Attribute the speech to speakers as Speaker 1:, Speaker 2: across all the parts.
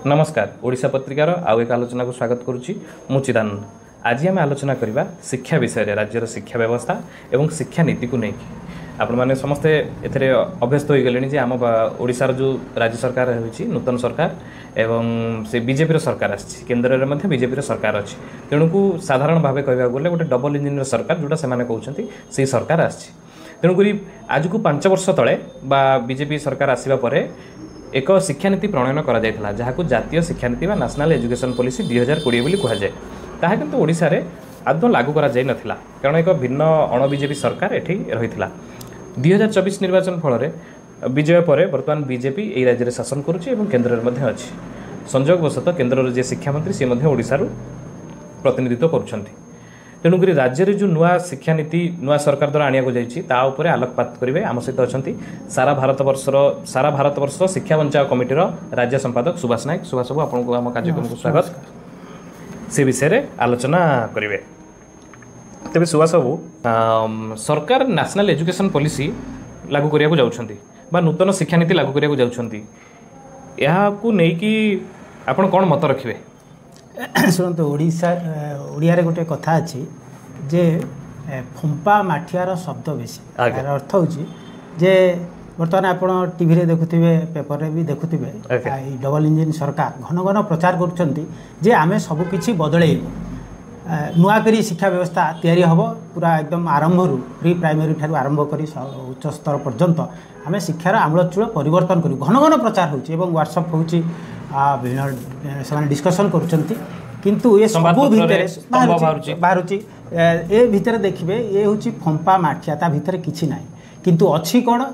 Speaker 1: नमस्कार ओडिशा पत्रिकार आउ एक आलोचना को स्वागत करुच्ची मु चिदानंद। आज आम आलोचना करवा शिक्षा विषय रे राज्यर शिक्षा व्यवस्था एवं शिक्षा नीति को लेकिन आपण मैंने समस्ते एथरे अभ्यस्त हो गले जे आम ओडिशार जो राज्य सरकार होची नूतन सरकार एवं से बीजेपी सरकार आछि केंद्र में बीजेपी सरकार अच्छी तेणुकु साधारण भाव कहवा गले गोटे डबल इंजिन सरकार जोटा से कहते से सरकार आछि तेणुक आज को 5 वर्ष तले बीजेपी सरकार आसवा पर एक शिक्षानीति प्रणयन करा जायथिला जहाको जातीय शिक्षानीति बा नेशनल एजुकेशन पॉलिसी 2020 बोली कहुए ताहा किंतु ओडिशा रे आदौ लागू करा जाय नथिला कारण एक भिन्न अण बीजेपी सरकार एठी रहिथिला 2024 निर्वाचन फल विजय पर वर्तमान बीजेपी एई राज्य रे शासन करुछि एवं केंद्र रे मध्ये अछि संयोगवशतः केंद्र रे जे शिक्षा मंत्री से मध्ये ओडिशा रु प्रतिनिधित्व करुछंती तेणुक राज्य में जो नुआ शिक्षा नीति नुआ सरकार द्वारा आनिया जाइए ताऊपर आलोकपात करेंगे आम सहित अच्छा सारा भारतवर्ष शिक्षा बंचाओ कमिटीर राज्य संपादक सुभाष नायक। सुभाष बाबू आपको आम कार्यक्रम को स्वागत से विषय में आलोचना करेंगे। तेज सुभाष बाबू सरकार नेशनल एजुकेशन पॉलिसी लागू करने जाऊँच नूतन शिक्षा नीति लागू करने जाऊँच आपड़ कौन मत रखिए?
Speaker 2: शुणु ओडिया रे गोटे कथा अच्छी जे फंपा माठियार शब्द बेसी यार अर्थ हूँ जे बर्तमान आप टीवी रे देखुथिबे पेपर रे भी देखुथिबे डबल इंजिन सरकार घन घन प्रचार करुछंती जे आमे सब किछि बदलेइबो नुआ करी शिक्षा व्यवस्था तैयारी हबो पूरा एकदम आरंभ रु प्री प्राइमरी ठारू आरंभ करी उच्च स्तर पर्यंत आमे शिक्षार आमूलचूल परिवर्तन करू घन घन प्रचार होछि एवं व्हाट्सएप होछि विभिन्न से डिस्कसन करुँच किंतु ये सब भितर बाहर ए भितर देखिए ये हूँ फंपा माठिया ता भितर किछि नाही किंतु अच्छी कौन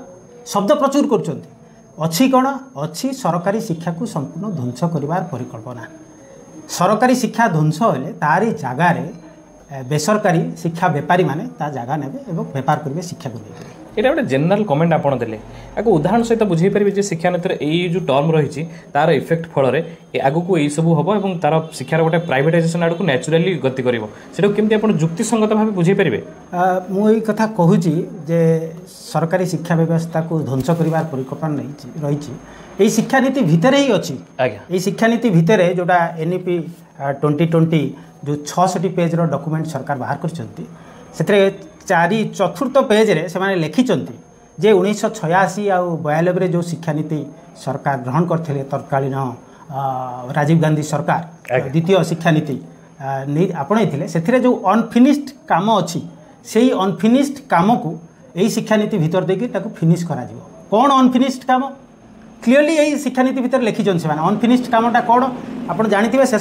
Speaker 2: शब्द प्रचुर करुँच कौन अच्छी सरकारी शिक्षा को संपूर्ण ध्वंस करिवार परिकल्पना सरकारी शिक्षा ध्वंस हेले तारी जगार बेसरकारी शिक्षा बेपारी माने ता जगह नेबे एवं बेपार करेंगे शिक्षा को लेकर
Speaker 1: यहाँ गोटे जेनराल कमेंट आपड़ देले आगे उदाहरण सहित बुझे पारे शिक्षा नीति जो टर्म रही तार इफेक्ट फल आगू को यही सब हम और तार शिक्षार गोटे प्राइवेटाइजेशन आड़ को नेचुराली गति कर केमती आप जुक्तिसंगत भाव बुझे पारे?
Speaker 2: मुझे कथा कहूँ जे सरकारी शिक्षा व्यवस्था को ध्वंस कर परिकल्पना रही शिक्षा नीति भितर ही अच्छी ये शिक्षा नीति भितर जोटा एनईपी 2020 जो 66 पेज डॉक्यूमेंट सरकार बाहर कर चतुर्थ पेज रे से लिखिं जे 1986 आउ 92 जो शिक्षा नीति सरकार ग्रहण करते तत्कालीन राजीव गांधी सरकार द्वितीय शिक्षा नीति आपणे से जो अनफिनिश्ड काम अच्छी से अनफिनिश्ड काम को यही शिक्षा नीति भितर देकी फिनिश करा कौन अनफिनिश्ड काम क्लीयरली यही शिक्षा नीति भितर लिखिं से अनफिनिश्ड कामटा कौन आप जानते से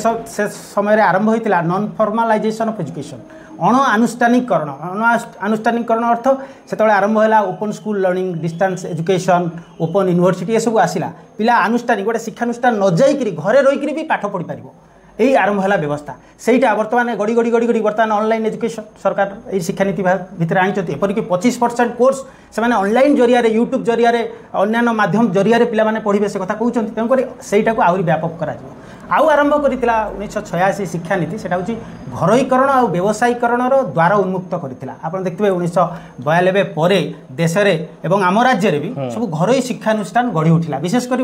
Speaker 2: समय आरंभ होता नॉन फॉर्मलाइजेशन ऑफ एजुकेशन अणुआनुष्ठानिकरण अणुआनुष्ठानिकरण अर्थ से आरंभ है open school learning distance education open university ये सब आसला पिला अनुष्ठानिक गोटे शिक्षानुष्ठान न जाइकरी घरे रहीकरी भी पाठ पढ़ी पार यही आरंभ है व्यवस्था सेटा बर्तमान गड़ी गड़ी गड़ी गड़ी बर्तमान ऑनलाइन एजुकेशन सरकार ये शिक्षा नीति भितर आनी एपरिक 25% कोर्स से ऑनलाइन जरिया यूट्यूब जरिया अन्य माध्यम जरिया पिला पढ़े से कथा कहते तेणुक सहीटा को आहरी व्यापक करा आउ आरंभ करथिला 1986 शिक्षा नीति सेटा होची घरोईकरण और व्यवसायीकरण द्वार उन्मुक्त करथिला आपण देखिबे 1992 परे देश रे एवं आम राज्य रे भी सब घरोई शिक्षानुष्ठान गढ़ी उठिला विशेष कर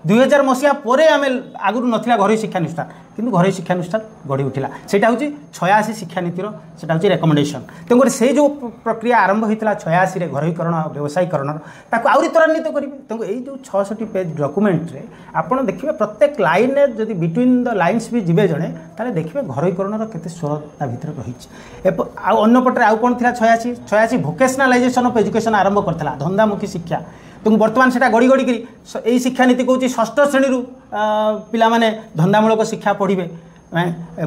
Speaker 2: 2000 मसिया परे आमे आगुरु नथिला घरोई शिक्षानुष्ठान किंतु घरोई शिक्षानुष्ठान गढ़ी उठिला सेटा होची 86 शिक्षा नीतिर सेटा होची रेकमेंडेशन तेंगोर से जो प्रक्रिया आरंभ होइतला 86 रे घरोईकरण और व्यवसायीकरण ताको आउरी त्वरान्वित करिवे तेंगो एई जो 66 पेज डॉक्यूमेंट रे आपण देखिबे प्रत्येक लाइन जदि बिटवीन द लाइन्स भी जीवे जड़े ताले देखिए घरोईकरण केते स्वरता भितर रही अन्यपटे आउ कौन थी 86 भोकेशनालाइजेशन ऑफ एजुकेशन आरंभ करता धंदामुखी शिक्षा तुम बर्तमान से गड़ी गड़ी यही शिक्षा नीति कौन 6ठ श्रेणी पिला माने धंदामूलक शिक्षा पढ़े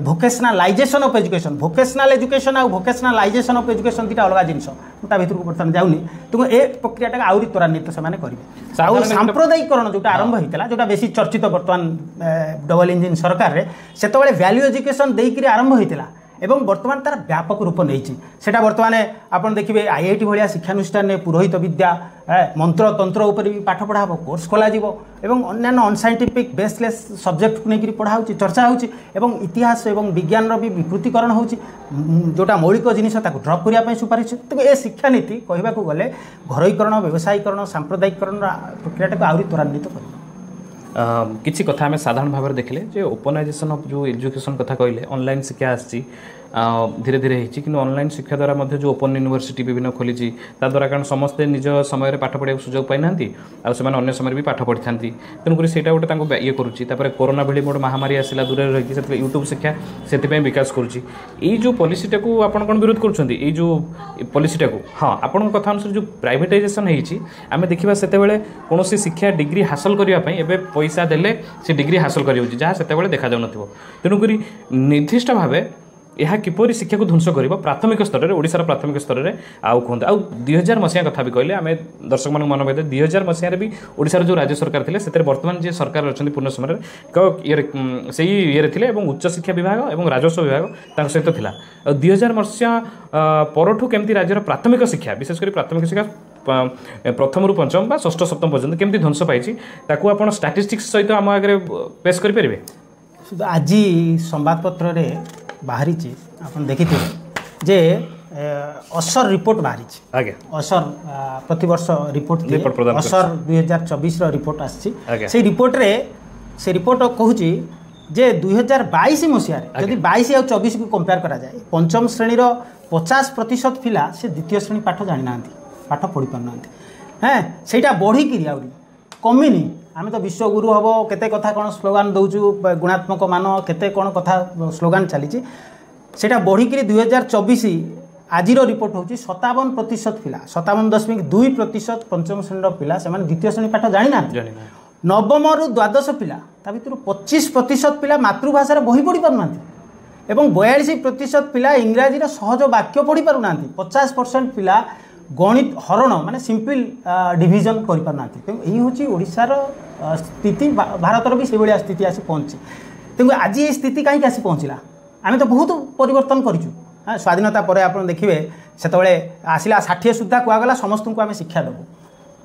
Speaker 2: भोकेशनालाइजेशन ऑफ एजुकेशन भोकेशनल एजुकेशन और भोकेशनालाइजेशन ऑफ एजुकेशन दुटा अलग जिन भितर को बर्तमान जाऊनी तुम ए प्रक्रिया आहरी त्वरान्वित से करेंगे सांप्रदायिकरण जो आरंभ होता जो बेसी चर्चित बर्तमान डबल इंजिन सरकार रे से वैल्यू एजुकेशन देकर आरंभ होता एवं बर्तमान तार व्यापक रूप नहीं सेटा बर्तमान आपन देखिए आईआईटी भाया शिक्षानुष्ठान में पुरोहित विद्या मंत्र तंत्र उपर भी पाठ पढ़ा कोर्स खोल एवं अन्य अनसाइंटिफिक बेसलेस सब्जेक्ट को लेकर पढ़ा चर्चा हो इतिहास एवं विज्ञान भी विकृतीकरण हो जोटा मौलिक जिनिस ड्रप करने सुपारिश तेज ए शिक्षा नीति कहवाक गले घरोईकरण व्यवसायीकरण सांप्रदायिकरण प्रक्रिया आहरी त्वरान्वित कर
Speaker 1: किसी कथा आम साधारण भाव में देखले जे ओपनाइजेशन ऑफ जो एजुकेशन कथा कहले ऑनलाइन शिक्षा आसी धीरे धीरे होती कि ऑनलाइन शिक्षा द्वारा जो ओपन यूनिवर्सिटी विभिन्न खोली द्वारा कारण समस्ते निज समय पाठ पढ़ा सुजोग पाई ना अन्य समय भी पाठ पढ़ी था तेणुक से गोटे ये करुच्ची कोरोना भली गोटे महामारी आसला दूर रही यूट्यूब शिक्षा से विकास करुच्ची जो पॉलिसीटा को आप कौन विरोध कर जो पॉलिसीटा को हाँ आपण कथा अनुसार जो प्राइवेटाइजेशन होमें देखा से कौन शिक्षा डिग्री हासिल करने एवं पैसा देले से डिग्री हासिल कर जहाँ से देखा जाऊन तेणुक निर्दिष्ट भाव यह किपरि शिक्षा को ध्वंस कर प्राथमिक स्तर में ओडिशार प्राथमिक स्तर में आउ कहते आउ 2000 मसीहा कथा भी कहले आम दर्शक मान मन पड़े 2000 मसीह भी ओडिशार जो राज्य सरकार थे से बर्तमान जी सरकार अच्छा पूर्ण समय से ये उच्च शिक्षा विभाग और राजस्व विभाग सहित था 2000 मसीहा परठू केमती राज्यर प्राथमिक शिक्षा विशेषकर प्राथमिक शिक्षा प्रथम रु पंचम बा षष्ठ सप्तम पर्यंत केमती ध्वंस पाई आप स्टाटिस्टिक्स सहित आम आगे पेश करेंगे
Speaker 2: आज संवादपत्र रे बाहरी आपन देखिथे जे असर रिपोर्ट बाहरी
Speaker 1: आगे
Speaker 2: असर प्रतिवर्ष रिपोर्ट असर 2024 रो रिपोर्ट आछि से रिपोर्ट कहूची जे 2022 मसीह यदि 22 और 24 को कंपेयर करा जाए पंचम श्रेणी रो 50% पिला से द्वितीय श्रेणी पाठ जानि नांती पाठ पढ़ी पार नांती हैं सेटा बढ़ी किरी आउरी कमिनी आम तो विश्वगुरु हम केते कथा कौन स्लोगान दौचु गुणात्मक मान केते कौन कथा स्लोगान चली सेटा बढ़िकी 2024 आज रिपोर्ट हूँ 57% पिला 57.2% पंचम श्रेणी पिला से द्वितीय श्रेणी पाठ जानी ना नवम रु द्वादश पिला ता भर 25% पिला मातृभाषा बही पढ़ी पार एवं 42% पिला इंग्राजी सहज वाक्य पढ़ी पार 50% पिला गणित हरण माने सिंपल डिविजन कर पारना यही हूँ ओडिशार स्थिति भारतर भी से भाया स्थिति आसी पहुँची तेणु आज ये स्थिति कहीं आसी पहुँचला आम तो बहुत परिवर्तन करूँ स्वाधीनता पर आप देखिए से आसला 60 सुधा कहगला समस्त को आम शिक्षा देवु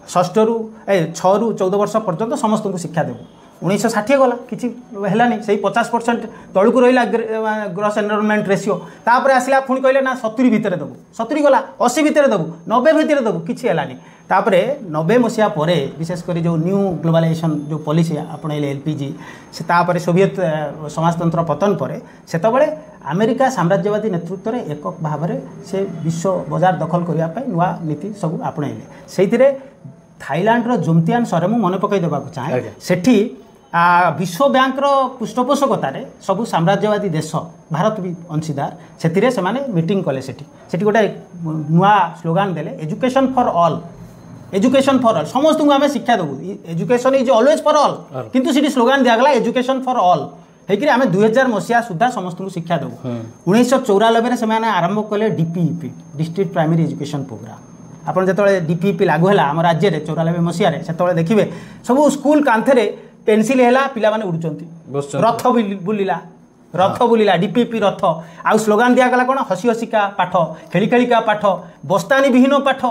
Speaker 2: 6 रु 14 वर्ष पर्यंत समस्त को शिक्षा देवु 1960 गला किसी है से 50% तलू रहा ग्रॉस एनरोलमेंट रेशियो तापर आसला पुणी कहले ना 70 भितर देवु 70 गला 80 भितर देवु 90 भितर देवु किसी है तापर 90 मसीहा पर विशेषकर जो न्यू ग्लोबलाइजेशन जो पॉलिसी आपणेले एलपीजी से तापर सोवियत समाजतंत्र पतन पर से अमेरिका साम्राज्यवादी नेतृत्व में एকক भाव में से विश्व बजार दखल करने नुआ नीति सब आपणेले से थाईलैंड रो जोमतियान सरे मु मन पकई देबा चाहे सेठी विश्व बैंक पृष्ठपोषकतार सब साम्राज्यवादी देश भारत भी अंशीदार से मीटिंग कले सेठी गोटे नुआ स्लोगान देले एजुकेशन फॉर ऑल समस्त को आम शिक्षा देवु education is always for all किंतु सीटी स्लोगान दिगला एजुकेशन फॉर ऑल होकर आम 2000 मसीहा सुधा समस्त को शिक्षा देवु 1994 से आरंभ कले DPEP district primary education programme आपन जतले डीपीईपी लागू है आम राज्य में 94 मसीह से देखिए सब स्कूल कांथे पेनसिल है पिला माने उड़ुचंती रथ बुलिला डीपीपी रथ आउ स्लोगान दिगला कौन हसी हसिका पाठ खेली खेलिका पाठ बस्तानी विहीन पाठ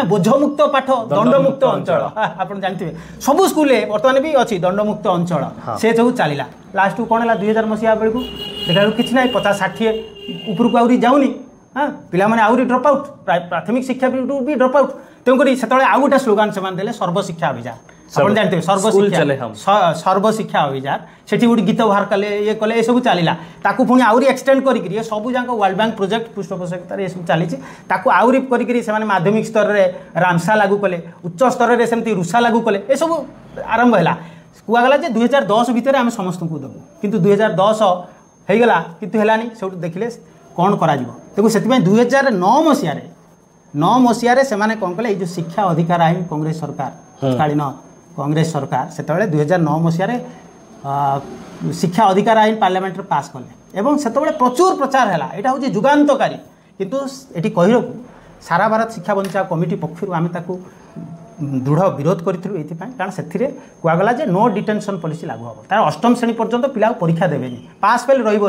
Speaker 2: बोझमुक्त पाठ दंडमुक्त अंचल आप जानते सब स्कूल बर्तमान भी अच्छी दंडमुक्त अंचल से सब चलला लास्ट को कौन है 2000 मसीहा बेलू देखा कि ना 50-60 उपरको आहरी जाऊनी हाँ पिला माने आहरी ड्रप आउट प्राथमिक शिक्षा भी ड्रप आउट तेणुक से आउ गोटे स्लोगान से देले सर्वशिक्षा अभियान आप जानते सर्वशिक्षा अभियान से गोटे गीत बाहर कले ये कले ये सब चलला ताकू पुणी आहरी एक्सटेंड करी सब जाक वर्ल्ड बैंक प्रोजेक्ट पृष्ठपोषकतार ये सब चली आहरी कर माध्यमिक स्तर में रामसा लागू कले उच्च स्तर में सेमती रुषा लागू कले ये सब आरंभ है कहगला 2010 भितर आम समस्त को देवु किंतु 2010 होगला किंतु है सब देखिले कौन करा देखो से 2009 मसीह से कौन कले जो शिक्षा अधिकार आईन कांग्रेस सरकार तत्कालीन कांग्रेस सरकार से 2009 मसीह शिक्षा अधिकार आईन पार्लियामेंट पास कले एवं से प्रचुर प्रचार है यहाँ हूँ जुगान्तकारी किंतु ये कह सारा भारत शिक्षा बंचा कमिटी पक्षर आम दृढ़ विरोध करूँ ये कारण से कहगला नो डिटेंशन पॉलिसी लागू हम तार अष्टम श्रेणी पर्यंत पिला परीक्षा देवे पास फेल रही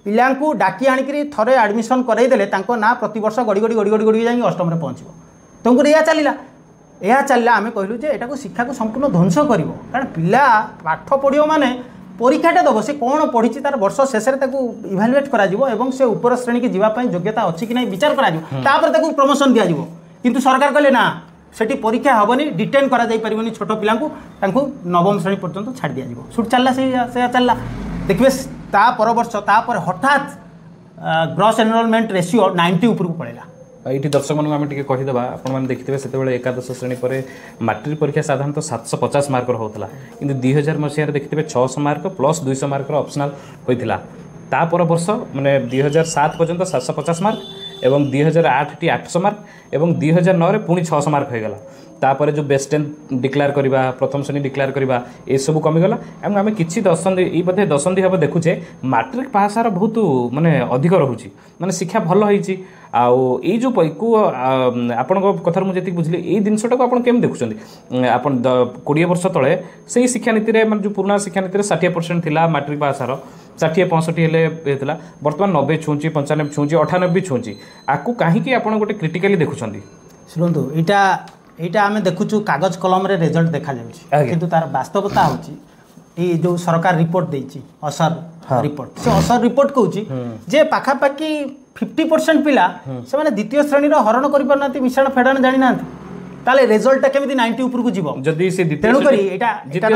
Speaker 2: पिला डाकी आणिक थे एडमिशन करईदे ना प्रतिवर्ष गड़ी गड़ी गड़ी गड़ी गड़ी जा अष्टम पहुँचो तुमको यह चलला आम कहलु यहाँ शिक्षा को संपूर्ण ध्वंस कर कारण पिला पाठ पढ़ो माने परीक्षाटे दब से कौन पढ़ी तार वर्ष शेष इभालुएट कर से उपर श्रेणी की जीवाई योग्यता अच्छी कि नहीं विचार कर प्रमोशन दिज्व किंतु सरकार कहले ना सेठी परीक्षा हेनी डिटेन करा छोट पिला नवम श्रेणी पर्यंत छाड़ दि जाव सुट चलला से चलला देखिए पर वर्ष हठात ग्रॉस एनरोलमेंट रेशियो 90 उपरको पड़ेगा।
Speaker 1: ये दर्शक मानक आम टे कहीदेवा आपने देखिए से एकादश श्रेणी पर मैट्रिक परीक्षा साधारणतः 750 मार्क होता कि 2000 मसीह देखिए 600 मार्क प्लस 200 मार्क ऑप्शनल होता तापर वर्ष माने 2007 पर्यंत 750 मार्क एवं 2008 टी 800 मार्क एवं 2009 रे पुणी 600 मार्क होगला तापर जो बेस्ट 10 डिक्लेयर करवा प्रथम श्रेणी डिक्लेयर करवा ये सब कमीगला एवं आम कि दशंधि बोधे दशंधि हम देखुचे मैट्रिक पास आर बहुत माने अधिक रोचे माने शिक्षा भल होती आई जो आपण कथार मुझे बुझे ये जिनटा को आप देखुं आप 20 वर्ष तले से शिक्षा नीति में जो पुराना शिक्षा नीति 60% थिला मैट्रिक पास आर 60-65 बर्तमान 90 छुँची 95 छुँची 98 छुँची आपको कहीं आप गोटे क्रिटिकाली देखुं
Speaker 2: शुणु यहाँ आम देखुचु कागज कलम रे रिजल्ट देखा किंतु तार वास्तवता होची जो सरकार रिपोर्ट देछि असर रिपोर्ट से असर रिपोर्ट कहूँ जे पाखापाखि 50% पिला से द्वितीय श्रेणी हरण कर मिश्रण फेड़ान जानी ना ताले रिजल्ट केमिति 90 ऊपर को जीवो जदी से
Speaker 1: द्वितीय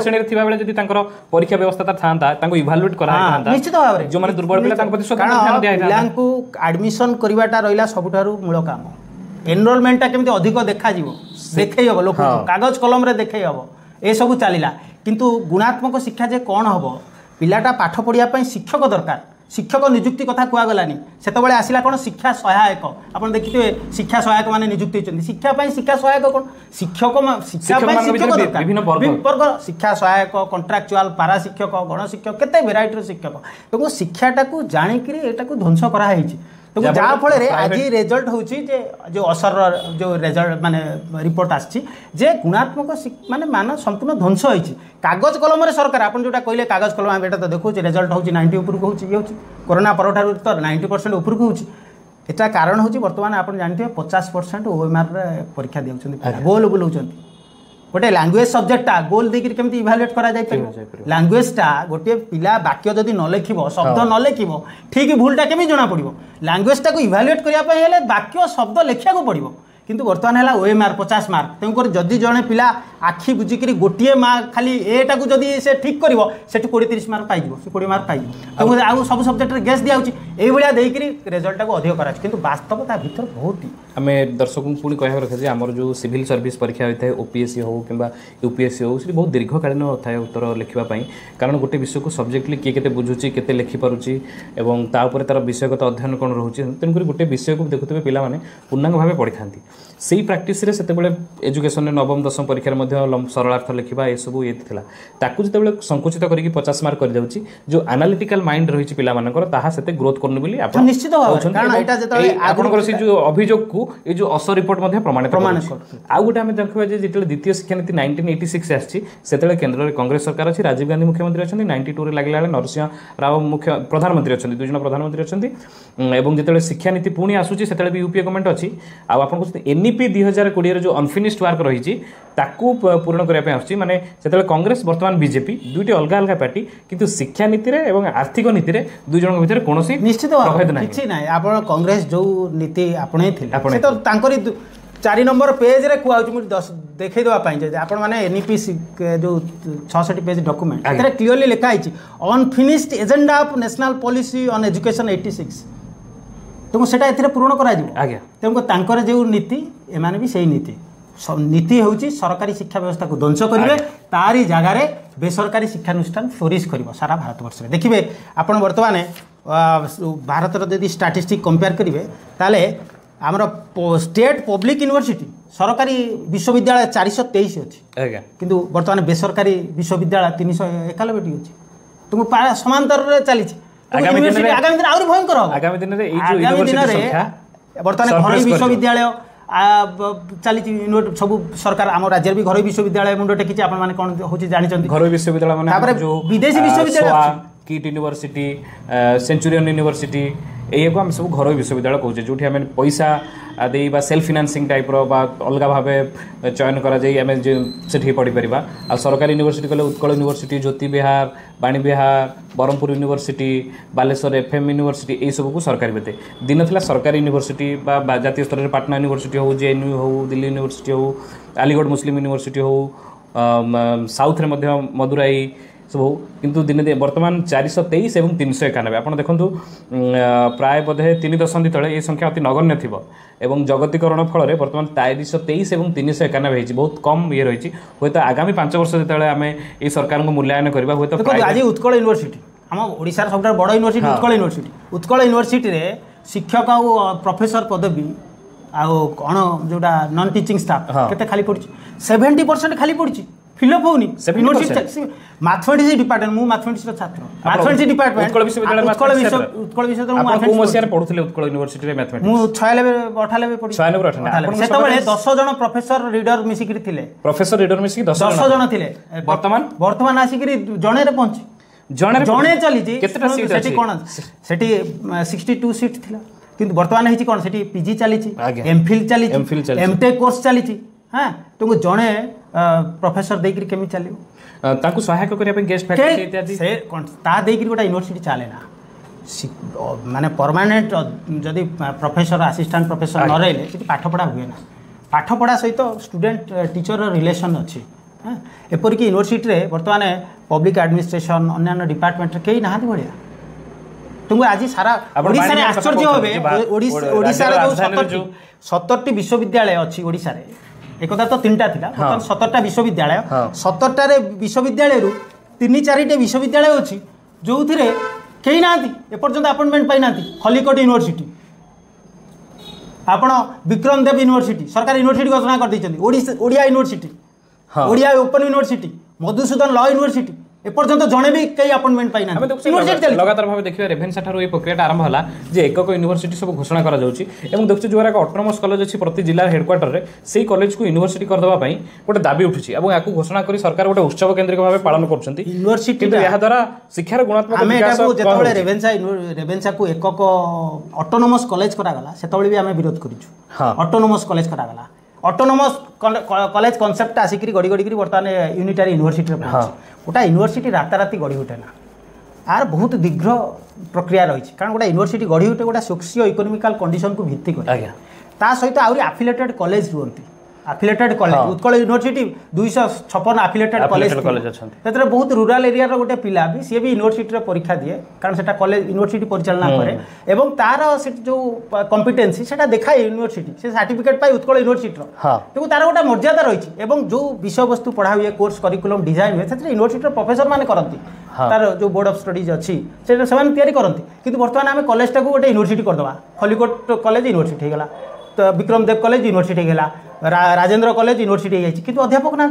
Speaker 1: श्रेणी रे थिबा बेले जदी तांकर परीक्षा व्यवस्था थांता तांको इवैल्यूएट करा थांता
Speaker 2: निश्चित भाव रे
Speaker 1: जो माने दुर्बल पिला तांको प्रति स्वतंत्र ध्यान दिया थांता
Speaker 2: पिलांकू एडमिशन करवाटा रहिला सबुठारु मूल काम एनरोलमेंट केमिति अधिक देखा जीवो देखै हबो लोक कागज कलम रे देखै हबो ए सब चलिला किंतु गुणात्मक शिक्षा जे कोन हबो पिलाटा पाठ पढ़िया पई शिक्षक दरकार शिक्षक नियुक्ति कथा कहगलानी से आसला कौन शिक्षा सहायक आप देखिए शिक्षा सहायक माने नियुक्ति होती शिक्षा शिक्षा सहायक कौन शिक्षक शिक्षा शिक्षक विभिन्न वर्ग शिक्षा सहायक कंट्राक्चुआल पारा शिक्षक गण शिक्षक केते भेराइटी शिक्षक तो शिक्षाटा को जाणिकी एटा को ध्वंस कराई तो जहाँ फल आज रिजल्ट होची जो असर जो रिजल्ट माने रिपोर्ट आछि जे गुणात्मक माने मान संपूर्ण ध्वंस होइछि कागज कलम रे सरकार आपन जोटा कहले कागज कलम बेटा तो देखो रिजल्ट होची 90 ऊपर को होची ये होची कोरोना परठारु तो 90% ऊपर को होची एटा कारण होची वर्तमान आपन जानथिबे 50% ओएमआर रे परीक्षा देउछन्ती गोल बुलाउछन्ती गोटे लैंग्वेज सब्जेक्टा गोल देकर केमती इभालुएट करा जाय परिबो लैंग्वेजटा गोटे पिला वाक्य जदि न लिखिबो शब्द न लिखिबो ठीक भूलटा केमी जणा पड़िबो लैंग्वेजटा को इभालुएट करिया पय हेले वाक्य शब्द लिखिया को पड़िबो किंतु वर्तमान है ओएमआर 50 मार्क तेणुकर जदि जड़े पिला आखि बुझिक गोटे मार्क खाली एटा को जदि से ठीक कर 20-30 मार्क पाई 20 मार्क पाई आउ सब सब्जेक्ट गेस दिया रिजल्ट को अधिक करा किंतु वास्तवता भीतर बहुत
Speaker 1: आम दर्शक पुणी कह रखे आमर जो सिविल सर्विस परीक्षा होता है ओपीएससी हो कि यूपीएससी हो बहुत दीर्घकालीन थाए उत्तर लिखापी कारण गोटे विषय को सब्जेक्टली किए के बुझुची के लिखिपारुची और तापर तार विषयगत अध्ययन कौन रोचे तेणुक गोटे विषय को देखुए पिलाने पूर्णांग भाव पढ़ी था से प्राक्टिस रे सेते एजुकेशन नवम दशम परीक्षा सरलार्थ लिखा ये सब ये ताकू जो संकुचित करके 50 मार्क कर जाउची जो एनालिटिकल माइंड रही पिला मानकर ताहा सेते ग्रोथ करनु बोली आपण
Speaker 2: निश्चित कारण एटा जेतले
Speaker 1: आपनकर से जो अभियोग को ये जो असर रिपोर्ट मध्ये प्रमाणित आउ गोटे आमे देखबा जे जेतले द्वितीय शिक्षा नीति 1986 आछि सेतले केंद्र रे कांग्रेस सरकार अछि राजीव गांधी मुख्यमंत्री अछन्ती 92 रे लागला नरसिंह राव मुख्य प्रधानमंत्री अछन्ती दुई जन प्रधानमंत्री अछन्ती एवं जेतले शिक्षा नीति पुणी आसुची सेतले भी यूपीए गवर्नमेंट अछि आ आपन को एनईपी 2020 जो अनफिनिश्ड वर्क रही पूर्ण करने माने सेतले कांग्रेस वर्तमान बीजेपी दुईटी अलग अलग पार्टी किंतु शिक्षा नीति रे एवं आर्थिक नीति रे दुई जन भीतर कोनोसी
Speaker 2: निश्चित प्रभेद नाही किछि नाही आपण कांग्रेस जो नीति आपणे थिले से तो तांकरी 4 नंबर पेज रे कुआउछ मु देखै देबा पाई जे आपण माने एनईपी जो 66 पेज डॉक्यूमेंट एतरे क्लियरली लिखा आइछि unfinished agenda of national policy on education 86 तुम सेटा एथिरे पूर्ण करा जिवो आज्ञा तुमको तांकर जो नीति एमाने भी सही नीति नीति होची सरकारी शिक्षा व्यवस्था को ध्वंस करिवे तारी जगह रे बेसरकारी शिक्षानुष्ठान फ्लोरिश करिवो सारा भारत वर्ष रे देखिबे आपण वर्तमान भारत रो यदि स्टैटिस्टिक कंपेयर करिवे ताले हमर स्टेट पब्लिक यूनिवर्सिटी सरकारी विश्वविद्यालय 423 अछि आज्ञा किंतु वर्तमान बेसरकारी विश्वविद्यालय 391 टी अछि तुम समांतर रे चली आगामी दिन आउरी भयंकर
Speaker 1: आगामी दिन रे जो यूनिवर्सिटी संख्या
Speaker 2: वर्तमान घरोई विश्वविद्यालय चली सब सरकार आम राज्य भी घरोई विश्वविद्यालय मुंड टेकी आपण माने कोन होची जानि चंदी
Speaker 1: घरोई विश्वविद्यालय माने
Speaker 2: जो विदेशी विश्वविद्यालय
Speaker 1: किट यूनिवर्सिटी सेंचुरियन यूनिवर्सिटी यही आम सब घर विश्वविद्यालय कहे जो आम पैसा दे सेल्फ फाइनेंसिंग टाइप्र अलग भाव चयन कर पढ़ी पार आ सरकारी यूनिवर्सिटी कले Utkal university Jyoti Vihar Bani Vihar Brahmapur university Baleswar FM university यही सबको सरकारी बेते दिन था सरकारी यूनिवर्सिटी जातीय स्तर में पाटना यूनिवर्सिटी हो जेएनयू हो दिल्ली यूनिवर्सिटी हो अलीगढ़ मुस्लिम यूनिवर्सिटी हो साउथ रे मदुराई सब हो किंतु दिन बर्तमान 423 और 391 आप देखूँ प्राय बोधे 3 दशंधि तले ये संख्या अति नगण्य थी एवं जगतीकरण फल बर्तमान 423 और 391 हो बहुत कम ये रही हूँ तो आगामी 5 वर्ष जो आम ये सरकार को मूल्यांकन करवा हूँ तो
Speaker 2: आज उत्कल यूनिवर्सिटी आम ओडिशार सब बड़ यूनिवर्सिटी उत्कल यूनिवर्सिटी रे शिक्षक आ प्रोफेसर पदवी आउ कौन जोटा नॉन टीचिंग स्टाफ केते खाली पड़ी 70% खाली पड़ी फिलअप होनी मैथमेटिक्स डिपार्टमेंट मु मैथमेटिक्स छात्र मैथमेटिक्स डिपार्टमेंट उत्कल विश्वविद्यालय
Speaker 1: को मसिया पढुथले उत्कल यूनिवर्सिटी रे मैथमेटिक्स
Speaker 2: मु 96 पढी 96 सेतबेले 10 जण प्रोफेसर रीडर मिसिकरी थिले प्रोफेसर रीडर मिसिकी 10 जण थिले वर्तमान आसिकरी जणे रे पहुंची जणे चली केतेटा सीट सेठी कोन सेठी 62 सीट थिला किंतु वर्तमान हेची कोन सेठी पीजी चली एमफिल चली एमटेक कोर्स चली हां तुमको जणे प्रोफेसर देकरी केमी चलियो
Speaker 1: ताकू सहायक करिया पे गेस्ट फैकल्टी इत्यादि
Speaker 2: से ता देकरी गोटा यूनिवर्सिटी चले ना माने परमानेंट जदी प्रोफेसर असिस्टेंट प्रोफेसर न रहले सेठी पाठ पढ़ा हुए ना पाठ पढ़ा सहित स्टूडेंट टीचर रिलेशन अछि हां एपर कि यूनिवर्सिटी रे वर्तमान पब्लिक एडमिनिस्ट्रेशन अन्य डिपार्टमेंट रे केही नाहां बढ़िया तुमको आज सारा ओडिसा रे आश्चर्य होबे ओडिसा रे जो 70 विश्वविद्यालय अछि ओडिसा रे एकदा तो 3टा थिला 17टा विश्वविद्यालय 17टा रे विश्वविद्यालय रु 3-4टे विश्वविद्यालय अछि जो थिरे केही नांती ए पर्यंत अपॉइंटमेंट पाई नांती खलीकोट यूनिवर्सिटी आपण विक्रम देव यूनिवर्सिटी सरकारी यूनिवर्सिटी घोषणा कर दैछन्ती Odia university Odia open university Madhusudan law university एपर्यंत जणे भी कई अपॉइंटमेंट पाई ना
Speaker 1: यूनिवर्सिटी लगातार भाव देखिए रेभेन्सा ठारो ये प्रक्रिया आरंभ होला जे एकक यूनिवर्सिटी सब घोषणा करा जाउची एवं देखछु जो एक ऑटोनोमस कॉलेज अछि प्रति जिला हेडक्वार्टर रे सेही कॉलेज को यूनिवर्सिटी कर दबा पई गोटे दाबी उठिछि एवं याकू घोषणा करी सरकार गोटे उत्सव केंद्रिक भाव पालन करछन्ती यूनिवर्सिटी किंतु यहा द्वारा शिक्षार गुणात्मक विकास
Speaker 2: जेतबेले रेभेन्सा को एकक ऑटोनोमस कॉलेज करा गला सेतबेले भी हमें विरोध करिछु ऑटोनोमस कॉलेज करा गला ऑटोनोमस कॉलेज कॉन्सेप्ट आसिक गड़ी गड़ी बर्तमान यूनिटारी यूनिवर्सिटी गोटा यूनिवर्सिटी राताराति गढ़ी उठे ना आर बहुत दीर्घ प्रक्रिया रही कारण गोटा यूनिवर्सिटी गढ़ी उठे गोटा सोशियो इकोनॉमिकल कंडीशन को भित्ति कर ता सहित आउरी एफिलिएटेड कॉलेज रुहंती affiliated college Utkal university 256 affiliated college तेरे बहुत रूरल एरिया रो गोटे पिला भी सी भी यूनिवर्सिटी रे परीक्षा दिए कारण सेटा कॉलेज यूनिवर्सिटी परिचालना करे एवं तार से जो कॉम्पिटेंसी सेटा देखाए यूनिवर्सिटी से सर्टिफिकेट पाई उत्कल यूनिवर्सिटी रो तो तार गोटे मर्यादा रही एवं जो विषय वस्तु पढ़ा हुए कोर्स करिकुलम डिजाइन हुए से यूनिवर्सिटी प्रोफेसर माने करती तार जो बोर्ड ऑफ स्टडीज अच्छी से तैयारी करती किंतु वर्तमान आम कॉलेज टाक गोटे यूनिवर्सिटी करदे खलीकोट कॉलेज यूनिवर्सिटी होगा तो विक्रम देव कॉलेज यूनिवर्सिटी होगा राजेंद्र कॉलेज यूनिवर्सिटी किंतु अध्यापक ना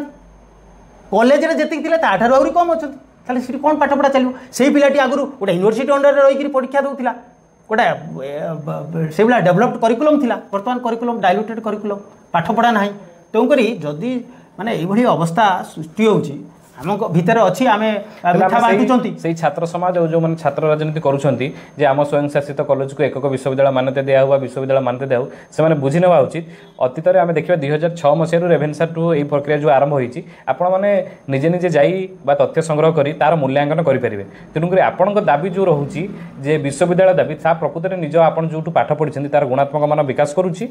Speaker 2: कॉलेज रे जति थिले ताठार आउरी कम अछन ताले सिटी कोन पाठ पढ़ा चलियो सेही पिलाटी आगुरु गोटे यूनिवर्सिटी अंडर रे रही परीक्षा दउथिला गोटे से बिला डेवलप्ड करिकुलम थिला वर्तमान करिकुलम डाइल्यूटेड करिकुलम पाठ पढ़ा नाही तो करी जदी माने एई भली अवस्था सृष्टि होउची आम भितर अच्छी आम मिठा बांटुचंती से छात्र समाज और जो मैंने छात्र राजनीति करुँच आम स्वयं शासित कॉलेज को एकक विश्वविद्यालय मान्यता दिया हुआ विश्वविद्यालय मान्यता दिया से बुझी नेवा उचित अतीत में आम देखा 2006 मसीह रेभेन्सा टू यही प्रक्रिया जो आरंभ होती आपण मैंने निजे निजे जाई तथ्य संग्रह कर तार मूल्यांकन करेंगे तेणुक आपण दाबी जो रोचे जे विश्वविद्यालय दाबी ता प्रकृत निज आप जो पाठ पढ़ी तार गुणात्मक मान विकास करुच्ची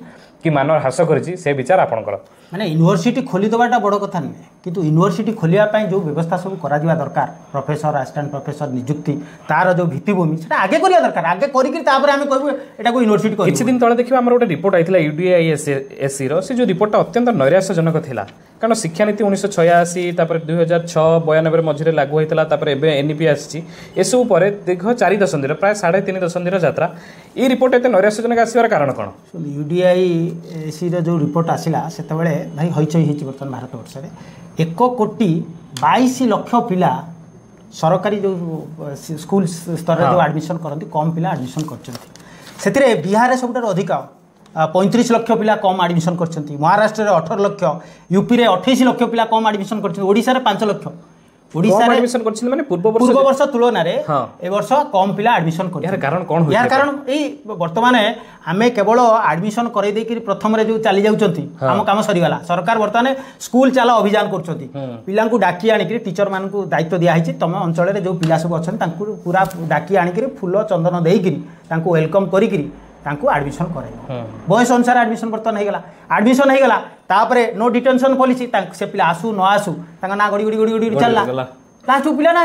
Speaker 2: कि मान ह्रास कर विचार आपंकर माने यूनिवर्सिटी खोलीदेवाटा बड़ कथा नुहे किंतु यूनिवर्सिटी खोलिया जो व्यवस्था सब करा दरकार प्रोफेसर असिस्टेंट प्रोफेसर नियुक्ति तार जो भित्तिभूमि से आगे करिया दरकार आगे करिक आम कहूँ एटा को यूनिवर्सिटी किसी दिन तले देखिए आम गोटे रिपोर्ट आइला यूडीआईएससी से जो रिपोर्टा अत्यंत नैराश्यजनक था कारण शिक्षानीति 1986 2006-92 मझे लागू होता एनईपी आसी एसबू पर दीर्घ 4 दशंधि प्राय 3.5 दशंधि यात्रा ये रिपोर्ट एत नैराश्यजनक आसवर कारण कौन यूडीआईएससी जो रिपोर्ट आसला से भाई हईचई होती बर्तमान भारत वर्ष में 1,22,00,000 पिला सरकारी जो स्कूल स्तर जो एडमिशन करती कम पिला एडमिशन कर बिहार सब अधिक 35 लाख पिला कम एडमिशन कर महाराष्ट्र में 18 लाख यूपी में 28 लाख पिला कम एडमिशन कर ओडिशा रे 5 लाख ओडिसा रे
Speaker 1: एडमिशन करछिन माने पूर्व
Speaker 2: वर्ष तुलना रे ए वर्ष कम पिला एडमिशन कर
Speaker 1: यार कारण कोन होय
Speaker 2: यार कारण ए वर्तमान आमे केवल एडमिशन करे दे कि प्रथम रे जो चली जाउचंती हम काम सरी वाला सरकार वर्तमान स्कूल चाला अभियान करचंती पिला को डाकी आनी कि टीचर मान को दायित्व दिया हिची तमे अंचल रे जो पिला सब अछन तांकु पूरा डाकी आनी कि फूल चंदन देई कि तांकु वेलकम करी कि तांकु एडमिशन करे बयस अनुसार एडमिशन वर्तमान हे गला एडमिशन हे गला तापरे नो डिटेंशन पॉलिसी से पिला आसु न आसु तांका ना गड़ी गड़ी गड़ी चलला लास्ट पिला ना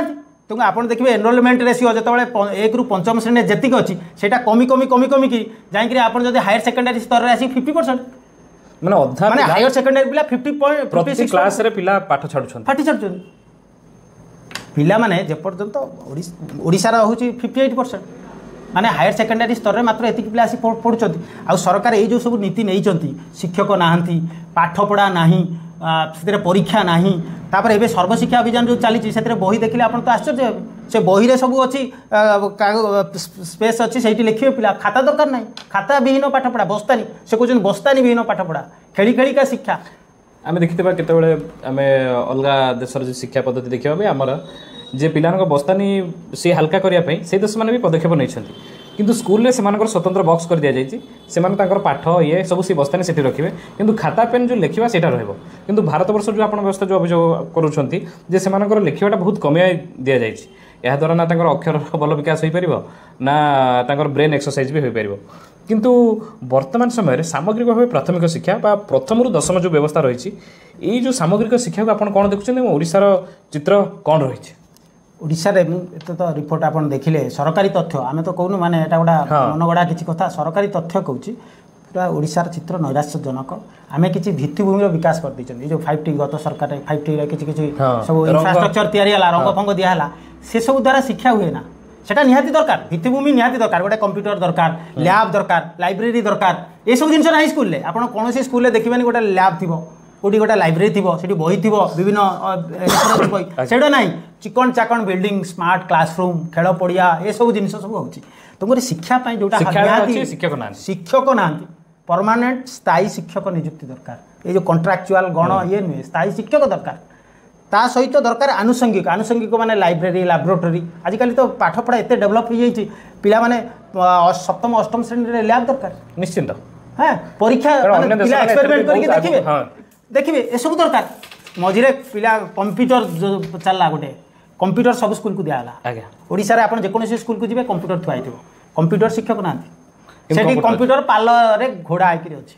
Speaker 2: तुम आपन देखिए एनरोलमेंट रेशियो जिते 1 ରୁ 5ମ श्रेणी जेतिक अच्छी सेटा कमी कमी कमी कमी कि जाइकरी आपन जदि हायर सेकेंडरी स्तर रे आसी 50%
Speaker 1: माने अधा
Speaker 2: माने हायर सेकेंडरी पिला
Speaker 1: 50% क्लास रे पिला पाठ छाडुछन
Speaker 2: पिला माने जे पर्यंत ओडिसा रा होची 58% माने हायर सेकेंडरी स्तर रे मात्र एतिक पिला आसी पढुचंती आ सरकार ए जो सब नीति नै चंती शिक्षक नाहंती पाठ पढ़ा नाही से परीक्षा नाही तापर एबे सर्वशिक्षा अभियान जो चली से बही देखिले आपन तो आश्चर्य से बही रे सब अच्छी स्पेस अच्छी से लिखे पिला खाता दरकार नहीं खाता विहीन पाठ पढ़ा बस्तानी से कहते बस्तानी विहीन पाठ पढ़ा खेली खेली का शिक्षा
Speaker 1: आम देखा केतबेले आम अलग देशर जो शिक्षा पद्धति देखा आमर जे पिला बस्तानी सी हल्का करने से देश मैंने भी पदक्षेप नहीं किंतु स्कूल से स्वतंत्र बॉक्स कर दि जाए पाठ ये सब सी बस्तानी से रखिए किंतु खाता पेन जो लिखा से किंतु भारत वर्ष जो आप व्यवस्था जो अभियोग करुँचे लिखाटा बहुत कमिया दि जाए यह द्वारा ना अक्षर भल विकास हो पार ना ब्रेन एक्सरसाइज भी हो पार किंतु वर्तमान समय सामग्रिक भाव प्राथमिक शिक्षा प्रथम रु दशम जो व्यवस्था रही ये जो सामग्रिक शिक्षा को आप कौन देखुं ओडिशार चित्र कौन रही
Speaker 2: ओडिशा रे तो रिपोर्ट आप देखिले सरकारी तथ्य आम तो कहूँ माने एटा गोटा मनगढ़ा किसी कथा सरकारी तथ्य कहूँ पूरा ओडिशार चित्र नैराश्यजनक आम कि भित्तिभूमि विकास कर दी जो 5T गत सरकार 5T किसी सब इंफ्रास्ट्रक्चर तैयारी रंग फंग दिहला से सब द्वारा शिक्षा हुए ना सेटा निहाती दरकार भित्तिभूमि निहाती दरकार गोटे कंप्यूटर दरकार लैब दरकार लाइब्रेरी दरकार ये सब जिन ना स्कूल आपण कौन स्कूल देखिए गोटे लैब थी कोटी गोटे लाइब्रेरी थी से बही थी विभिन्न बही से ना chicken Chakan building smart classroom खेल पड़िया ये सब जिन सब हो तुम शिक्षा जोटा शिक्षक ना परमानेंट स्थायी शिक्षक नियुक्ति दरकार ये जो कॉन्ट्रैक्चुअल गण ये नुहे स्थायी शिक्षक दरकार ता सहित दरकार आनुषंगिक आनुषंगिक माने लाइब्रेरी लैबोरेटरी आजिकल तो पाठ पढ़ा एत डेभलप हो जाइए पिला माने सप्तम अष्टम श्रेणी लैब दरकार
Speaker 1: निश्चिंत
Speaker 2: हाँ परीक्षा एक्सपेरिमेंट करके देखिए देखिए ये सब दरकार मझे पिला कंप्यूटर जो चलला गोटे कंप्यूटर सब स्कूल को दियाला ओडिशा रे आपण जेकोसी स्कूल को जिबे कंप्यूटर थुआई थो कंप्यूटर शिक्षक नांती सेठी कंप्यूटर पार्लर रे घोड़ा आइकरी अछि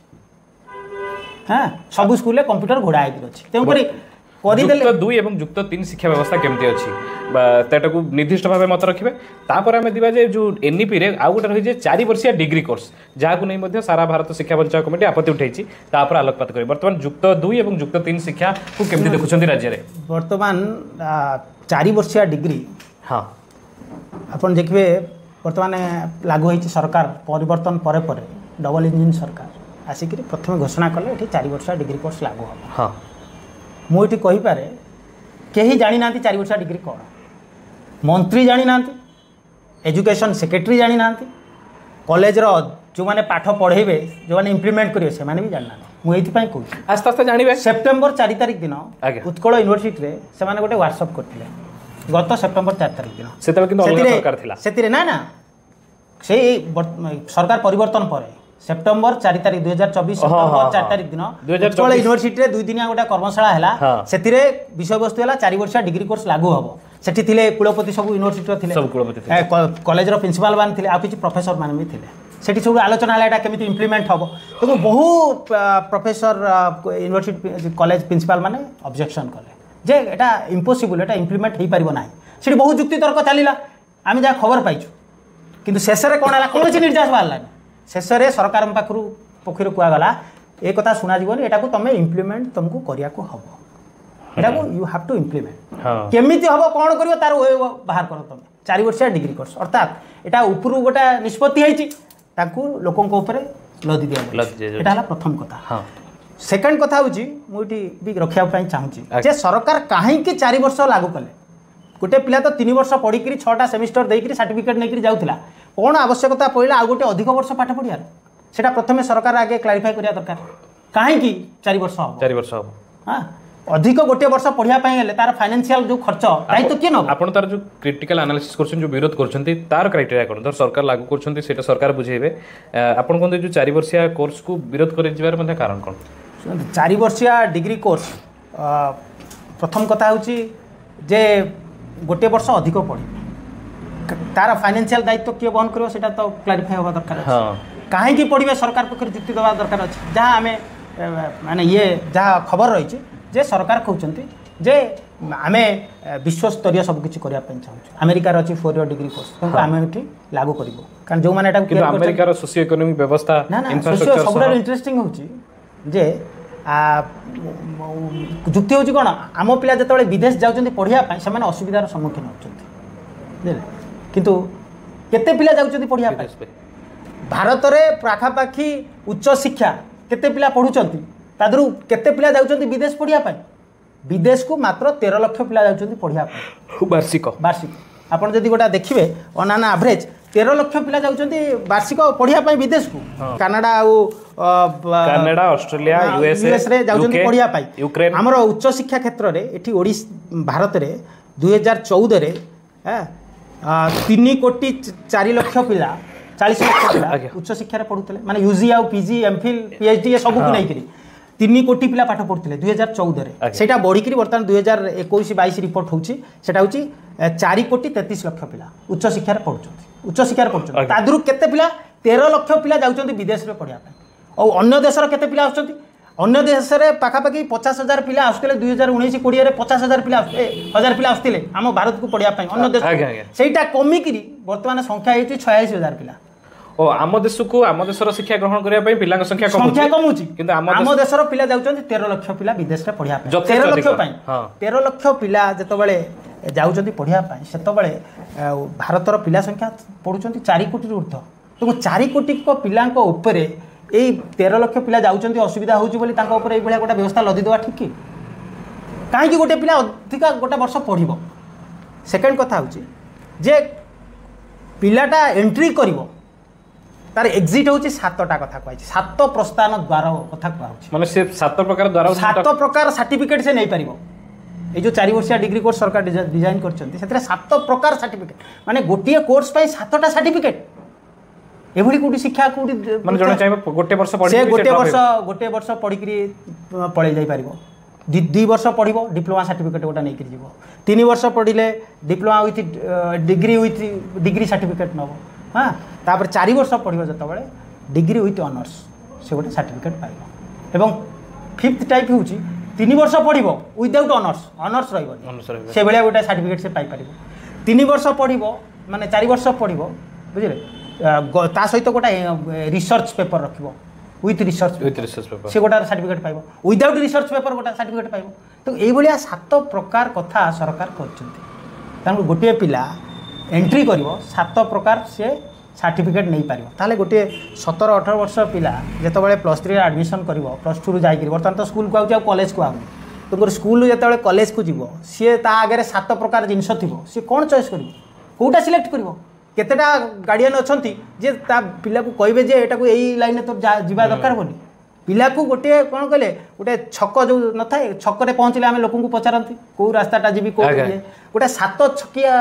Speaker 2: हां सब स्कूल रे कंप्यूटर घोड़ा आइकरी अछि तेउ करी
Speaker 1: युक्त 2 एवं युक्त 3 शिक्षा व्यवस्था केमती अछि तेटा को निर्दिष्ट भाव मत रखिबे तापर हमें दिबा जे जो एनईपी रे आ गोटे रही जे 4 वर्षीय डिग्री कोर्स जहाँ को नहीं मध्य सारा भारत शिक्षा बंचाव कमिटी आपत्ति उठाई तापर आलोकपात करी वर्तमान युक्त 2 एवं युक्त 3 शिक्षा को केमती देखुछंती राज्य रे
Speaker 2: वर्तमान 4 वर्षीय डिग्री
Speaker 1: हां
Speaker 2: अपन देखिए वर्तमान लागू होई सरकार परिवर्तन परे परे डबल इंजिन सरकार आसिक प्रथम घोषणा कले ये 4 वर्षीय डिग्री कोर्स लागू हम
Speaker 1: हाँ
Speaker 2: मुझे कहीपे कहीं जानी ना 4 वर्षीय डिग्री कौन मंत्री जानी ना एजुकेशन सेक्रेटरी जानी ना कॉलेज जो मैंने पाठ पढ़ेबे जो मैंने इम्प्लीमेंट करेंगे से भी जाना मुझे कहूँ
Speaker 1: आस्ते आस्ते जानवे
Speaker 2: सेप्टेम्बर 4 तारिख दिन उत्कल यूनिवर्सिटी से गोटे वर्कशॉप करते गत सेप्टेम्बर 4 तारिख दिन से ना से सरकार परिवर्तन पर सेप्टेम्बर 4 तारिख 2024 सेप्टेम्बर 4 तारिख दिन उत्कल यूनिवर्सिटी रे 2 दिनिया गोटे कर्मशाला है से विषय वस्तु है 4 वर्षीय डिग्री कोर्स लागू हम सेठी थिले कुलपति सब यूनिवर्सिटी कॉलेज रो प्रिंसिपल मान थिले आ किछि प्रोफेसर मान भी थिले सेठी सब आलोचना है एटा केमिति इम्प्लीमेंट हम तो बहु प्रोफेसर यूनिवर्सिटी कॉलेज प्रिंसिपल माने ऑब्जेक्शन कले जे एटा इम्पॉसिबल एटा इम्प्लीमेंट हो पारिबो नाही सेठी बहुत युक्ति तर्क चलिला आमे जा खबर पाइछु किंतु शेष रे कोन हला कोनोसी निर्देश बाहरला शेष में सरकार पाखु पक्षर कहगला ये कथा शुणा जीवन एटा को तमे इम्प्लीमेंट तुमको करिया को हबो एटा को यू हैव टू इम्प्लीमेंट केमिति हबो कोन करियो तार वे बाहर करो तमे 4 वर्षीय डिग्री कोर्स अर्थात एटा उपरु गोटा निष्पत्ति हेछि ताकू लोकन को ऊपर लदी दिया एटा हला प्रथम कथा हां सेकंड कथा होछि मुठी भी रखिया पई चाहूची जे सरकार काहे कि 4 वर्ष लागू कले गोटे पिला तो 3 वर्ष पढ़ी 6टा सेमिस्टर देकरी सर्टिफिकेट नहीं जाऊला कौन आवश्यकता पड़ा आ गोटे अधिक वर्ष पाठ पढ़ियार सेटा प्रथमे सरकार आगे क्लारिफाई करिया दरकार काहे कि 4 वर्ष हम
Speaker 1: 4 वर्ष हम
Speaker 2: हां अधिक गोटे वर्ष पढ़िया तार फाइनेंशियल जो खर्च दायित्व किए न
Speaker 1: आपण तार जो क्रिटिकल एनालिसिस करछन जो विरोध करछन तार क्राइटेरिया कोन धर सरकार लागू करछन सेटा सरकार बुझेबे आपण कोन जो 4 वर्षिया कोर्स को विरोध करे जिबार मध्ये कारण कोन
Speaker 2: 4 वर्षिया डिग्री कोर्स प्रथम कथा होची जे गोटे वर्ष अधिक पढ़ी तार फाइनेंशियल दायित्व किए बहन करियो सेटा तो क्लारिफाई होबा दरकार
Speaker 1: हां
Speaker 2: काहे की पढ़िबे सरकार पक्ष जुक्ति देवा दरकार अछि जहाँ आमे माने ये जहाँ खबर रही जे सरकार कहते जे आमे विश्व स्तरीय सब किछि करिया पे चाहू अमेरिका रो 4 इयर डिग्री कोर्स आमे एठी लागू करिवो कारण जो माने एटा
Speaker 1: किंतु अमेरिका रो सोशियो इकोनॉमिक व्यवस्था
Speaker 2: इंफ्रास्ट्रक्चर सबरा इंटरेस्टिंग होची जे जुक्ति होची कोन आम पिला जतबे विदेश जाउचंती पढ़िया पे से माने असुविधार सम्मुखीन होचंती किंतु केते पिला जाउचंती पढ़िया पे भारत रे पाखापाखी उच्च शिक्षा केते पिला पढ़ुचंती तादरू केते पिला जाउचंती विदेश पढ़िया पे विदेश को मात्र 13 लाख पिला जाउचंती पढ़िया पे
Speaker 1: वार्षिक
Speaker 2: आपण जदि गोटा देखिबे ऑन एन एवरेज 13 लाख पिला जाउचंती वार्षिक पढ़िया पे विदेश को कनाडा
Speaker 1: कनाडा ऑस्ट्रेलिया
Speaker 2: यूएस रे जाउचंती पढ़िया पे यूक्रेन हमर उच्च शिक्षा क्षेत्र रे एठी भारत रे 2014 रे 3 कोटी 4 लाख पिला 40 लाख पिला उच्च शिक्षा पढ़ुते माने यूजी आउ पीजी एमफिल पीएचडी ये सब को नहीं करी 3 कोटी पिला पाठ पढ़ुते 2014 रे सेटा बढ़ी करी वर्तमान 2021-22 रिपोर्ट होची सेटा होची 4 कोटी 33 लाख पिला उच्च शिक्षा पढ़ुचंती उच्च शिक्षा पढ़ुचंती तादरू केते पिला 13 लाख पिला जाउचंती विदेश रे पढ़िया पे और अन्य देश रे केते पिला आछंती अन्य देश रे पाखापाखी 50,000 पिला आसुले 2019-20 रे 50,000 पिला 1000 पिला आसुले हम भारत को पढ़िया पे अन्य देश सेटा कमी करी वर्तमान संख्या हेची 46,000 पिला
Speaker 1: ओ आम देश को आम देशर शिक्षा ग्रहण करिया पई पिला संख्या
Speaker 2: कमुची किंतु आम देशर पिला जाउचंती 13 लाख पिला विदेश रे पढ़िया पे 13 लाख पई 13 लाख पिला जतबेले जाउचंती पढ़िया पई सेतबेले भारतर पिला संख्या पढ़ुचंती 4 कोटी ऊर्ध्व तो 4 कोटी को पिला को ऊपर ए 13 लाख पिला जाउचंती असुविधा होउची बोली तांको ऊपर ए भलिया गोटा व्यवस्था लदी देवा ठीक की काहे की गोटे पिला अधिक गोटे वर्ष पढ़िबो सेकंड कथा होची जे पिलाटा एंट्री करिवो तार एग्जिट होची 7टा कथा कहै 7 प्रस्थान द्वार कथा कहै
Speaker 1: माने से 7 प्रकार द्वार
Speaker 2: 7 प्रकार सर्टिफिकेट से नहीं पारिबो ए जो 4 वर्षिया डिग्री कोर्स सरकार डिजाइन करछंती सेतरे 7 प्रकार सर्टिफिकेट माने गोटिए कोर्स पई 7टा सर्टिफिकेट एभली कोटी शिक्षा कोटी
Speaker 1: माने जणे चाहे गोटे वर्ष पढि
Speaker 2: से गोटे वर्ष पढि करी पळे जाई पारिबो 2 वर्ष पढ़िबो डिप्लोमा सर्टिफिकेट गोटा नहीं करी जीवो 3 वर्ष पढ़िले डिप्लोमा विथ डिग्री सर्टिफिकेट नबो हाँ तापर 4 वर्ष पढ़िबो जतबेले डिग्री विथ ऑनर्स से गोटे सर्टिफिकेट पाइबो एवं 5th टाइप होची 3 वर्ष पढ़िबो विदाउट ऑनर्स रहइबो से बेले गोटे सर्टिफिकेट से पाइ पारिबो 3 वर्ष पढ़िबो माने 4 वर्ष पढ़िबो बुझिले ता सहित गोटे रिसर्च पेपर रखिबो विथ रिसर्च पेपर से गोटा सर्टिफिकेट पाइबो विदाउट रिसर्च पेपर गोटा सर्टिफिकेट पाइबो तो एई भलिया 7 प्रकार कथा सरकार करछंती तांको गोटे पिला एंट्री करिवो 7 प्रकार से सर्टिफिकेट नहीं पारिबो ताले गोटे 17-18 वर्ष पिला जेतबेले +3 रे एडमिशन करिवो +2 रु जाई करी वर्तमान तो स्कूल को आउ कॉलेज को आउ तो स्कूल जेतबेले कॉलेज को जीवो सी ता आगे 7 प्रकार जिनस थिबो सी कोन चॉइस करिवो कोटा सिलेक्ट करिवो केतेटा गार्डियन अछंती जे ता पिला को कहबे जे एटा को एई लाइन तो जीवा दरकार बोली पिला को गोटे कोन कहले गोटे छक जो न थाए छक रे पहुंचले हम लोगन को पचारंती को रास्ताटा जीवी को गोटे 7 छकिया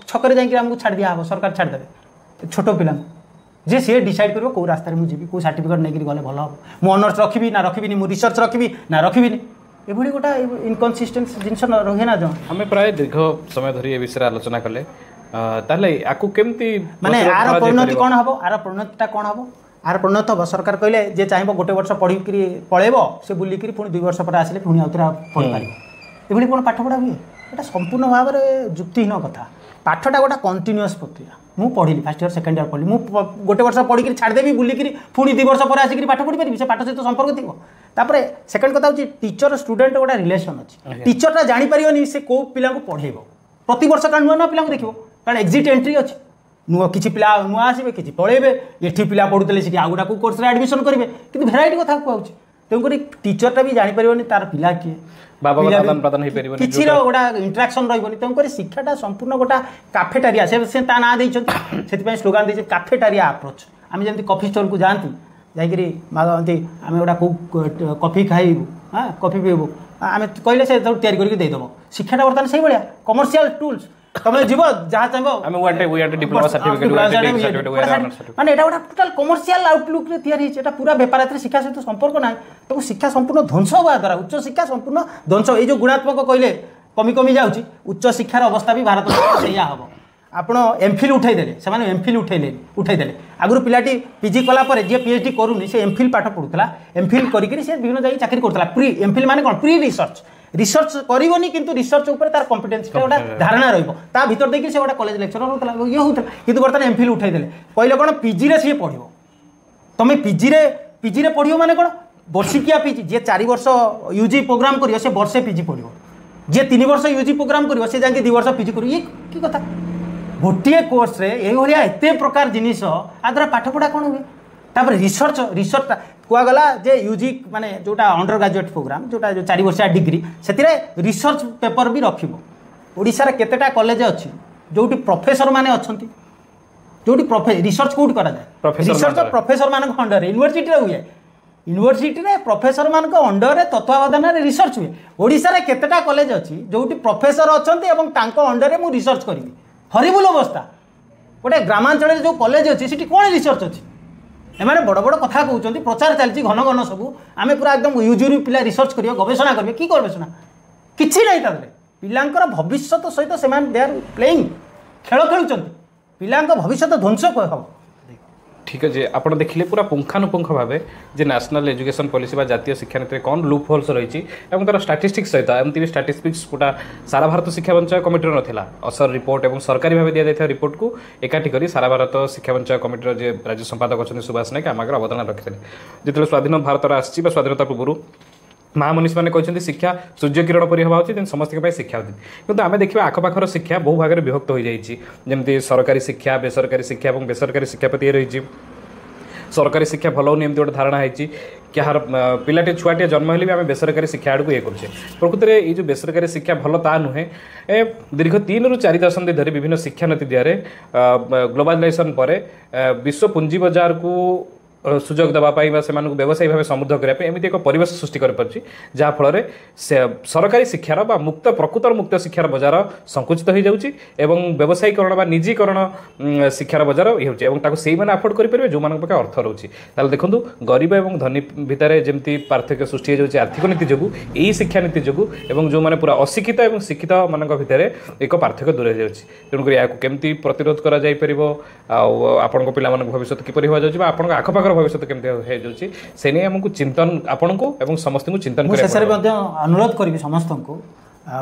Speaker 2: छक रे जाई कि हमको छाड़ दिया हो सरकार छाड़ देबे छोटो पिला जे से डिसाइड करबो को रास्ता रे मु जीवी को सर्टिफिकेट नै करी गले भलो हो मु ऑनर्स रखिबी ना रखिबिनी मु रिसर्च रखिबी ना रखिबिनी एभली गोटा इनकन्सिस्टेंस जिंस रहे ना जो
Speaker 1: हमें प्राय दीर्घ समय धरी ए विषय आलोचना कले ताले आकु केमती
Speaker 2: माने आर परिणति कोन हबो आर परिणतिटा कोन हबो आर परिणत हबो सरकार कहले जे चाहिबो गोटे वर्ष पढी करी पळेबो से बुली करी पुनी 2 वर्ष पर आसिले पुनी आउतरा पढि पारिबो एभली कोन पाठ पढा हुए एटा संपूर्ण भाव रे जुक्तिहीन कथा पाठटा गोटा कंटीन्यूअस प्रक्रिया मु पढिली फर्स्ट ईयर सेकंड ईयर पढिली मु गोटे वर्ष पढी करी छाड़ देबी बुली करी पुनी 2 वर्ष पर आसी करी पाठ पढि पारिबी से पाठ सहित संपर्क थिबो तापरे सेकंड कथा होची टीचर स्टूडेंट गोटा रिलेशन अछि टीचरटा जानि परियोनी से को पिला को पढेबो प्रति वर्ष का नुआ पिला को देखिबो कारण एग्जिट एंट्री अच्छी नुआ किसी पिला नुआ आसबे किसी पळेबे एठी पिला पढुतले सिटी आ गोटा को कोर्स रे एडमिशन करिवे किंतु भेराइटी कथा कहउछि तेंकरी टीचरटा भी जानि परिबोनी तार पिला किए
Speaker 1: बाबा आदान प्रदान होई परिबोनी
Speaker 2: किछि रो गोटा इंटरेक्शन रहिबोनी तेंकरी शिक्षाटा संपूर्ण गोटा कैफेटेरिया से ता ना दैछथि सेति पय स्लोगन दैछ कैफेटेरिया अप्रोच आमे जेंति कॉफी स्टोर को जानती जाइकरी मागंती आमे गोटा को कॉफी खाइबु हाँ कॉफी पीबू आम कहले से तैयारी करके देदेव शिक्षाटा बर्तमान से भाया कमर्शियल टूल्स तुम जीव जहाँ चाहिए
Speaker 1: डिप्लोमा सर्टिफिकेट
Speaker 2: माने एटा गोटा टोटल कमर्शियल आउटलुक रे तैयारी एटा पूरा बेपार शिक्षा सहित संपर्क ना तो शिक्षा संपूर्ण ध्वंस होगा द्वारा उच्च शिक्षा संपूर्ण ध्वंस ये जो गुणात्मक कहले कमी कमी जाऊँगी उच्च शिक्षार अवस्था भी भारत या हम आपण एमफिल उठेदेले से एमफिल उठेदेले आगुरी पिलाटी पीजी कलापर जी पीएचडी करूनी से एमफिल पाठ पढ़ुला एमफिल करके विभिन्न जगह चाकरी करता प्री एमफिल माने कौन प्री रिसर्च करनी किंतु रिसर्च ऊपर तार कॉम्पिटेंस गोटा धारणा रहा भीतर देखिए से गोटा कॉलेज लेक्चरर होता ये होता किंतु बर्तमान एमफिल उठेदेले कहले कौन पीजी रे सी पढ़ो तुम पीजी रे पढ़ो माने कौन वर्षिकिया पीजी जी 4 वर्ष यूजी प्रोग्राम करियो से वर्षे पीजी पढ़ो जी 3 वर्ष यूजी प्रोग्राम करियो से जाके 2 वर्ष पीजी करियो ये की कथा गोटे कोर्स रे ये एते प्रकार जिनिस आ द्वारा पाठ पढ़ा कौन हुए तापर रिसर्च कहगला जे यूजी माने जोटा अंडर ग्रेजुएट प्रोग्राम जोटा जो 4 वर्षिया डिग्री से रिसर्च पेपर भी रखिबो ओडिसा रे केतेटा कॉलेज अछि जोटी प्रोफेसर माने अछंती जोटी रिसर्च कोड करा जाए रिसर्च प्रोफेसर मान अंडर यूनिवर्सिटी रे हुए यूनिवर्सिटी रे प्रोफेसर मान अंडर रे तत्वावधान रे रिसर्च हुए ओडिसा रे केतेटा कॉलेज अछि जोटी प्रोफेसर अछंती एवं तांको अंडर रे मु रिसर्च करिवि हरिबुल अवस्था गोटे ग्रामांचल जो कॉलेज अच्छी सीटी कौन रिसर्च अच्छी एमाने बड़ बड़ कथा कहते प्रचार चलती घन घन सबू आम पूरा एकदम यूजरी पिला रिसर्च करियो गवेषणा करियो की गवेषणा किछि नहीं तादरे पिलांकर भविष्य सहित से दे आर प्लेइंग खेल खेलुचंती पिलांक भविष्य ध्वंस हम
Speaker 1: ठीक अच्छे आप देखिले पूरा पुंखानुपुंख भाव जे नेशनल एजुकेशन पॉलिसी बा जातीय शिक्षा नीति कौन लूप होल्स रही तार स्टाटिस्टिक्स सहित एमती भी स्टाटिस्टिक्स गोटा सारा भारत शिक्षा बंचाय कमिटी नाला असर रिपोर्ट और सरकारी भाव दि जाता रिपोर्ट को एकाठी कर सारा भारत शिक्षा बंचाय कमिटी जे राज्य संपादक अच्छा सुभाष नायक आम आगे अवदान रखिते जो स्वाधीन भारत आसी स्वाधीनता पूर्व महामनीषी मैंने कहते शिक्षा सूर्य किरण परि हवा उचित समस्त शिक्षा उचित किंतु आम देखा आखपाखर शिक्षा बहु भाग में विभक्त हो जाती सरकारी शिक्षा बेसरकारी शिक्षा और बेसरकारी शिक्षा प्रति रही सरकारी शिक्षा भल होनी एमती गोटे धारणा है क्या पिलाटे छुआटे जन्म हेल्ले भी आम बेसरकारी शिक्षा आड़ को ये करुचे प्रकृत में ये जो बेसरकारी शिक्षा भल ता नुहे दीर्घ 3 ରୁ 4 दशंधि धरी विभिन्न शिक्षा नीति दिहारे ग्लोबालाइजेशन पर विश्व पुंजी बाजार को सुजोग देवाई व्यवसायी भाव समृद्ध करने एमती एक परिवेश सृष्टि करफल सरकारी शिक्षार मुक्त प्रकृतर मुक्त शिक्षार बजार संकुचित हो जाऊँगी व्यवसायीकरण निजीकरण शिक्षार बजार ये से अफोर्ड करेंगे जो मान पाखे अर्थ रोचे देखो गरीब और धनी भितर जमी पार्थक्य सृष्टि हो आर्थिक नीति जो यही शिक्षा नीति जो जो मैंने पूरा अशिक्षित और शिक्षित मान भितर एक पार्थक्य दूर हो जाए तेणुक या केमती प्रतिरोध कर पिला भविष्य किपर हो जाए आप आखपाखर भविष्य केमती हो से नहीं आमको चिंतन आपण को एवं समस्त को चिंतन
Speaker 2: शेष में अनुरोध करी समस्त को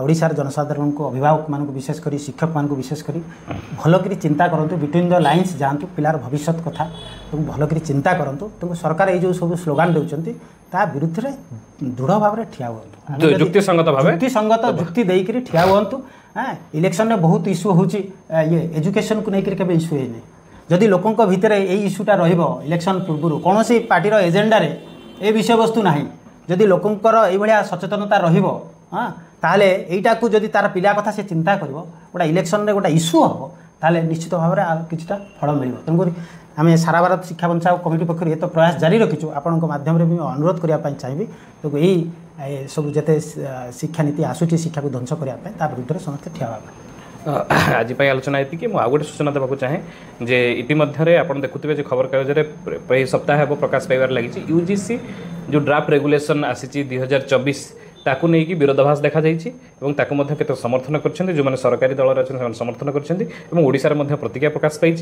Speaker 2: ओडिशार जनसाधारण को अभिभावक मान विशेष कर शिक्षक मान विशेष कर भलकर चिंता करूँ बिटवीन द लाइन्स जातु पिलार भविष्य कथा भलकर चिंता करूँ तुमको सरकार ये सब स्लोगान देउछंती ता विरुद्ध में दृढ़ भाव में ठिया हुआ युक्तिसंगत जुक्ति देकर ठिया हुआ इलेक्शन में बहुत इश्यू होची ये एजुकेशन को लेकर के इश्यू है जदि लोकों भितर ये इश्यूटा इलेक्शन पूर्व कौन सी पार्टीर एजेंडा रे ए विषय वस्तु ना जदि लोकंर ये सचेतनता रहिबो हाँ ताले एटा को जदि तार पिला कथा से चिंता करिवो गोटा इलेक्शन रे गोटा इश्यू हम ताले निश्चित भाव में किछटा फल मिलिबो तेणुक आम सारा भारत शिक्षा बंचाओ कमिटी पक्ष ये तो प्रयास जारी रखीचु आपण माध्यम भी अनुरोध करने चाहिए तो यही सब जिते शिक्षा नीति आसूची शिक्षा को ध्वंस करने विरुद्ध समस्त ठिया
Speaker 1: आज आलोचना ये कि मुझे गोटे सूचना देवाक चाहे जे इतिमध्य आप देखुवे खबर कागज सप्ताह हे प्रकाश पाइबार लगी यूजीसी जो ड्राफ्ट रेगुलेशन आसी 2024 ताकू नहीं कि विरोधाभास देखा केते समर्थन कर जो मैंने सरकारी दल अच्छे समर्थन कर प्रतिक्रिया प्रकाश पाई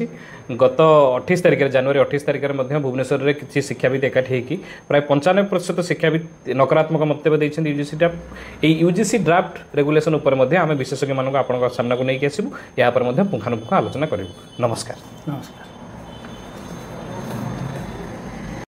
Speaker 1: गत 28 तारिख जनवरी 28 तारिख में भुवनेश्वर में किसी शिक्षाविद एकाठी प्राय 95% शिक्षाविद नकारात्मक मंतव्य देते UGC draft UGC draft regulation उपर आम विशेषज्ञ मान सामना को लेकिन आसबू या पुंखानुपुंख आलोचना करूँ। नमस्कार।